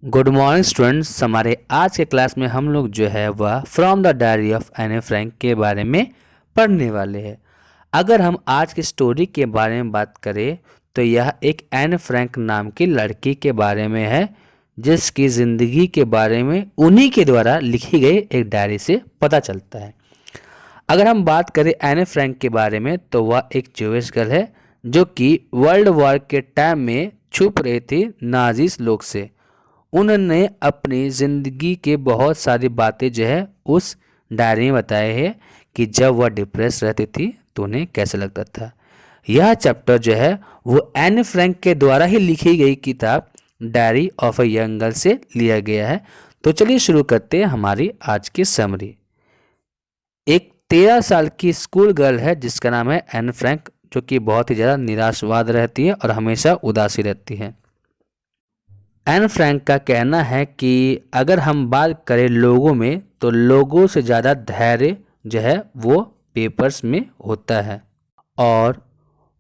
Good morning students. हमारे आज के क्लास में हम लोग जो है वह फ्रॉम द डायरी ऑफ एने फ्रैंक के बारे में पढ़ने वाले हैं। अगर हम आज की स्टोरी के बारे में बात करें तो यह एक एन फ्रैंक नाम की लड़की के बारे में है, जिसकी ज़िंदगी के बारे में उन्हीं के द्वारा लिखी गई एक डायरी से पता चलता है। अगर हम बात करें एने फ्रैंक के बारे में तो वह एक ज्यूइश गर्ल है जो कि वर्ल्ड वॉर के टाइम में छुप रही थी नाजीज लोग से। उन्होंने अपनी ज़िंदगी के बहुत सारी बातें जो है उस डायरी में बताए हैं कि जब वह डिप्रेस रहती थी तो उन्हें कैसा लगता था। यह चैप्टर जो है वो एन फ्रैंक के द्वारा ही लिखी गई किताब diary of a young girl से लिया गया है। तो चलिए शुरू करते हैं हमारी आज की समरी। एक 13 साल की स्कूल गर्ल है जिसका नाम है एन फ्रैंक, जो कि बहुत ही ज़्यादा निराशवाद रहती है और हमेशा उदासी रहती है। एन फ्रैंक का कहना है कि अगर हम बात करें लोगों में तो लोगों से ज़्यादा धैर्य जो है वो पेपर्स में होता है, और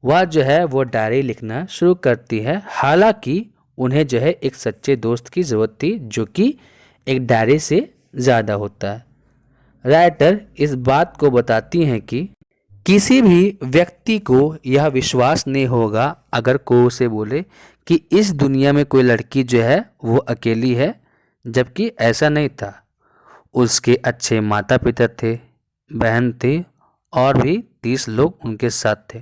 वह जो है वो डायरी लिखना शुरू करती है। हालांकि उन्हें जो है एक सच्चे दोस्त की ज़रूरत थी जो कि एक डायरी से ज़्यादा होता है। राइटर इस बात को बताती हैं कि किसी भी व्यक्ति को यह विश्वास नहीं होगा अगर कोई उसे बोले कि इस दुनिया में कोई लड़की जो है वो अकेली है, जबकि ऐसा नहीं था। उसके अच्छे माता पिता थे, बहन थी और भी 30 लोग उनके साथ थे।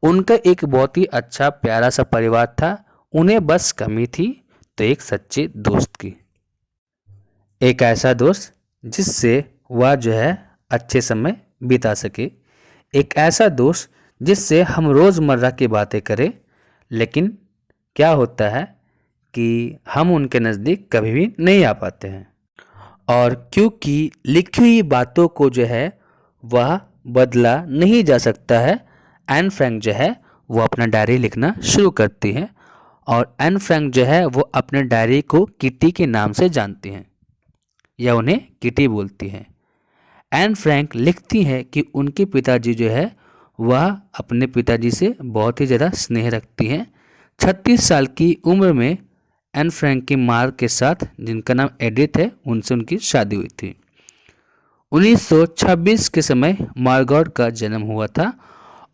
उनका एक बहुत ही अच्छा प्यारा सा परिवार था। उन्हें बस कमी थी तो एक सच्चे दोस्त की, एक ऐसा दोस्त जिससे वह जो है अच्छे समय बिता सके, एक ऐसा दोस्त जिससे हम रोज़मर्रा की बातें करें। लेकिन क्या होता है कि हम उनके नज़दीक कभी भी नहीं आ पाते हैं, और क्योंकि लिखी हुई बातों को जो है वह बदला नहीं जा सकता है, एन फ्रैंक जो है वो अपना डायरी लिखना शुरू करती है। और एन फ्रैंक जो है वो अपने डायरी को किटी के नाम से जानती हैं या उन्हें किटी बोलती हैं। एन फ्रैंक लिखती हैं कि उनके पिताजी जो है वह अपने पिताजी से बहुत ही ज़्यादा स्नेह रखती हैं। 36 साल की उम्र में एन फ्रैंक की माँ के साथ, जिनका नाम एडिथ है, उनसे उनकी शादी हुई थी। 1926 के समय मार्गॉट का जन्म हुआ था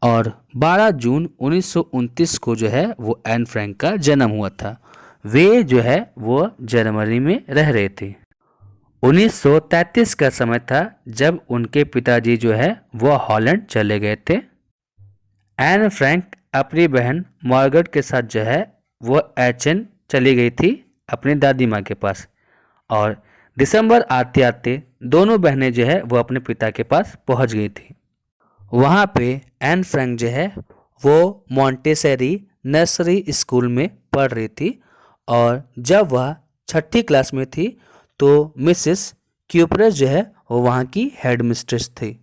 और 12 जून 1929 को जो है वो एन फ्रैंक का जन्म हुआ था। वे जो है वो जर्मनी में रह रहे थे। 1933 का समय था जब उनके पिताजी जो है वो हॉलैंड चले गए थे। एन फ्रैंक अपनी बहन मार्गरेट के साथ जो है वो एचएन चली गई थी अपनी दादी माँ के पास, और दिसंबर आते आते दोनों बहनें जो है वो अपने पिता के पास पहुंच गई थी। वहाँ पे एन फ्रैंक जो है वो मॉन्टेसरी नर्सरी स्कूल में पढ़ रही थी, और जब वह 6ठी क्लास में थी तो मिसेस क्यूपरस जो है वो वहाँ की हेड मिस्ट्रेस थी।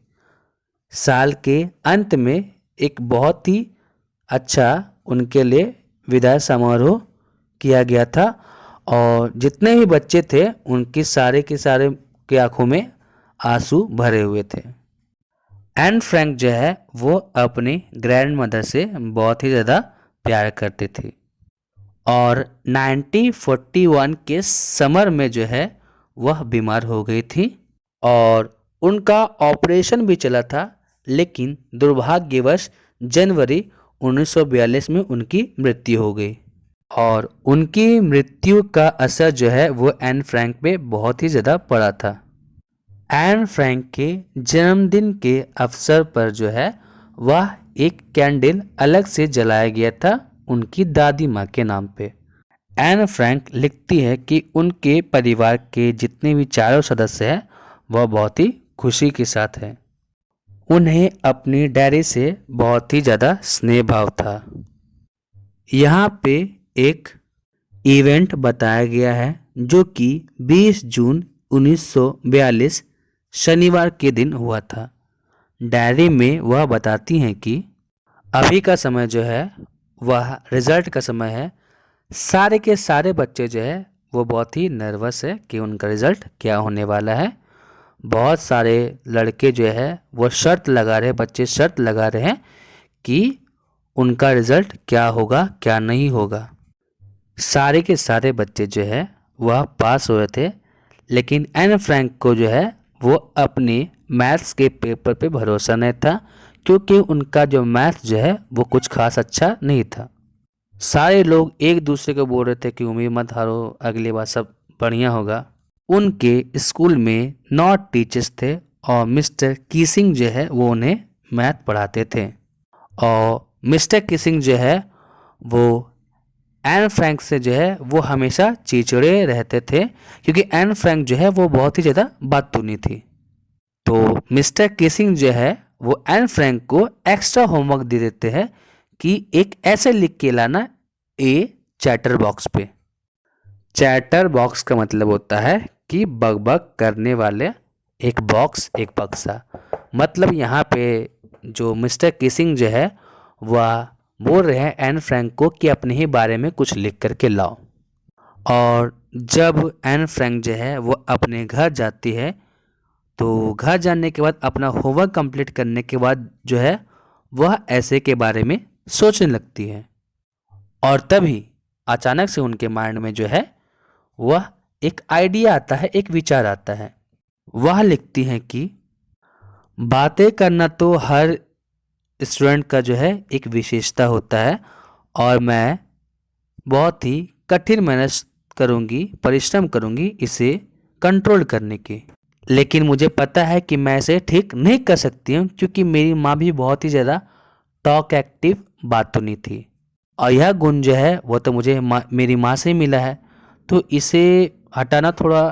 साल के अंत में एक बहुत ही अच्छा उनके लिए विदाई समारोह किया गया था, और जितने भी बच्चे थे उनकी सारे के सारे की आंखों में आंसू भरे हुए थे। एन फ्रैंक जो है वो अपनी ग्रैंड मदर से बहुत ही ज़्यादा प्यार करती थी, और 1941 के समर में जो है वह बीमार हो गई थी और उनका ऑपरेशन भी चला था। लेकिन दुर्भाग्यवश जनवरी 1942 में उनकी मृत्यु हो गई, और उनकी मृत्यु का असर जो है वो एन फ्रैंक पे बहुत ही ज़्यादा पड़ा था। एन फ्रैंक के जन्मदिन के अवसर पर जो है वह एक कैंडल अलग से जलाया गया था उनकी दादी माँ के नाम पे। एन फ्रैंक लिखती है कि उनके परिवार के जितने भी चारों सदस्य हैं वह बहुत ही खुशी के साथ हैं। उन्हें अपनी डायरी से बहुत ही ज़्यादा स्नेह भाव था। यहाँ पे एक इवेंट बताया गया है जो कि 20 जून 1942 शनिवार के दिन हुआ था। डायरी में वह बताती हैं कि अभी का समय जो है वह रिज़ल्ट का समय है। सारे के सारे बच्चे जो है वो बहुत ही नर्वस है कि उनका रिज़ल्ट क्या होने वाला है। बहुत सारे लड़के जो है वो शर्त लगा रहे, बच्चे शर्त लगा रहे हैं कि उनका रिज़ल्ट क्या होगा क्या नहीं होगा। सारे के सारे बच्चे जो है वह पास हुए थे, लेकिन एन फ्रैंक को जो है वो अपनी मैथ्स के पेपर पे भरोसा नहीं था, क्योंकि उनका जो मैथ्स जो है वो कुछ खास अच्छा नहीं था। सारे लोग एक दूसरे को बोल रहे थे कि उम्मीद मत हारो, अगली बार सब बढ़िया होगा। उनके स्कूल में 9 टीचर्स थे और मिस्टर कीसिंग जो है वो उन्हें मैथ पढ़ाते थे। और मिस्टर कीसिंग जो है वो एन फ्रैंक से जो है वो हमेशा चिड़चिड़े रहते थे, क्योंकि एन फ्रैंक जो है वो बहुत ही ज़्यादा बातूनी थी। तो मिस्टर कीसिंग जो है वो एन फ्रैंक को एक्स्ट्रा होमवर्क दे देते हैं कि एक ऐसे लिख के लाना ए चैटर बॉक्स पे। चैटर बॉक्स का मतलब होता है कि बग बग करने वाले एक बॉक्स, एक बक्सा। मतलब यहाँ पे जो मिस्टर कीसिंग जो है वह बोल रहे हैं एन फ्रैंक को कि अपने ही बारे में कुछ लिख करके लाओ। और जब एन फ्रैंक जो है वो अपने घर जाती है, तो घर जाने के बाद अपना होमवर्क कंप्लीट करने के बाद जो है वह ऐसे के बारे में सोचने लगती है। और तभी अचानक से उनके माइंड में जो है वह एक आइडिया आता है, एक विचार आता है। वह लिखती हैं कि बातें करना तो हर स्टूडेंट का जो है एक विशेषता होता है, और मैं बहुत ही कठिन मेहनत करूंगी, परिश्रम करूंगी इसे कंट्रोल करने की। लेकिन मुझे पता है कि मैं इसे ठीक नहीं कर सकती हूँ, क्योंकि मेरी माँ भी बहुत ही ज़्यादा टॉक एक्टिव बातूनी थी, और यह गुण जो है वो तो मुझे मेरी माँ से मिला है, तो इसे हटाना थोड़ा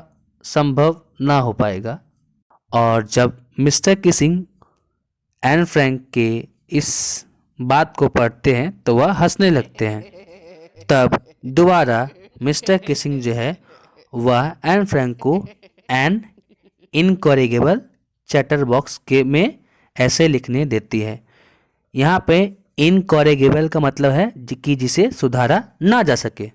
संभव ना हो पाएगा। और जब मिस्टर किसिंग एन फ्रैंक के इस बात को पढ़ते हैं तो वह हंसने लगते हैं। तब दोबारा मिस्टर किसिंग जो है वह एन फ्रैंक को एन इनकॉरिगेबल चैटर बॉक्स के में ऐसे लिखने देती है। यहाँ पे इनकॉरिगेबल का मतलब है कि जिसे सुधारा ना जा सके।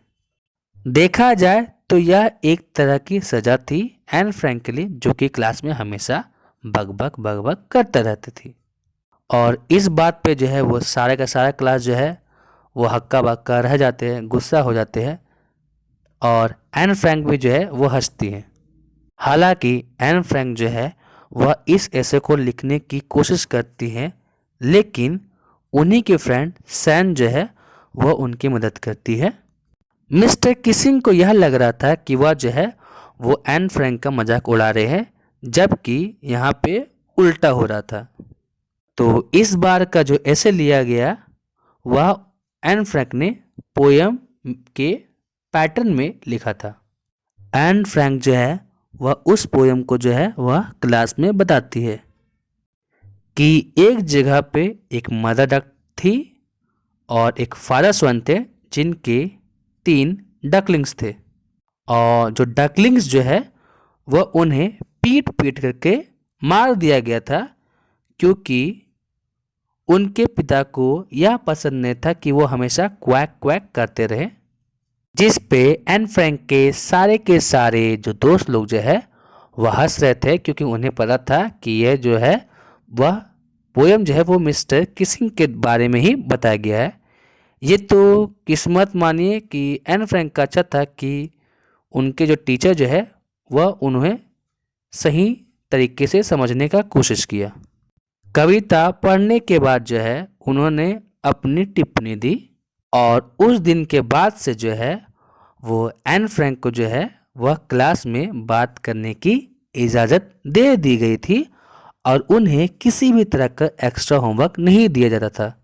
देखा जाए तो यह एक तरह की सजा थी एन फ्रैंक के लिए, जो कि क्लास में हमेशा बग करता रहती थी। और इस बात पे जो है वो सारे का सारा क्लास जो है वो हक्का बक्का रह जाते हैं, गुस्सा हो जाते हैं, और एन फ्रैंक भी जो है वो हंसती है। हालांकि एन फ्रैंक जो है वह इस ऐसे को लिखने की कोशिश करती है, लेकिन उन्हीं के फ्रेंड सैन जो है वह उनकी मदद करती है। मिस्टर किसिंग को यह लग रहा था कि वह जो है वो एन फ्रैंक का मजाक उड़ा रहे हैं, जबकि यहाँ पे उल्टा हो रहा था। तो इस बार का जो ऐसे लिया गया वह एन फ्रैंक ने पोयम के पैटर्न में लिखा था। एन फ्रैंक जो है वह उस पोयम को जो है वह क्लास में बताती है कि एक जगह पे एक मदर डक थी और एक फादर स्वन थे, जिनके 3 डकलिंग्स थे। और जो डकलिंग्स जो है वह उन्हें पीट पीट करके मार दिया गया था, क्योंकि उनके पिता को यह पसंद नहीं था कि वो हमेशा क्वैक क्वैक करते रहे। जिस पे एन फ्रैंक के सारे जो दोस्त लोग जो है वह हंस रहे थे, क्योंकि उन्हें पता था कि यह जो है वह पोयम जो है वो मिस्टर किसिंग के बारे में ही बताया गया है। ये तो किस्मत मानिए कि एन फ्रैंक का अच्छा था कि उनके जो टीचर जो है वह उन्हें सही तरीके से समझने का कोशिश किया। कविता पढ़ने के बाद जो है उन्होंने अपनी टिप्पणी दी, और उस दिन के बाद से जो है वो एन फ्रैंक को जो है वह क्लास में बात करने की इजाज़त दे दी गई थी, और उन्हें किसी भी तरह का एक्स्ट्रा होमवर्क नहीं दिया जाता था।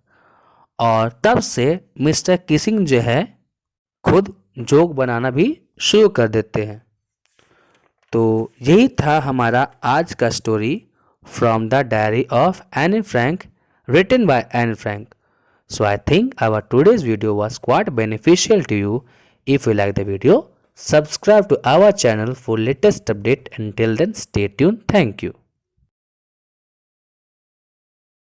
और तब से मिस्टर किसिंग जो है खुद जोक बनाना भी शुरू कर देते हैं। तो यही था हमारा आज का story from the diary of Anne Frank, written by Anne Frank. So I think our today's video was quite beneficial to you. If you like the video, subscribe to our channel for latest update. Until then, stay tuned. Thank you.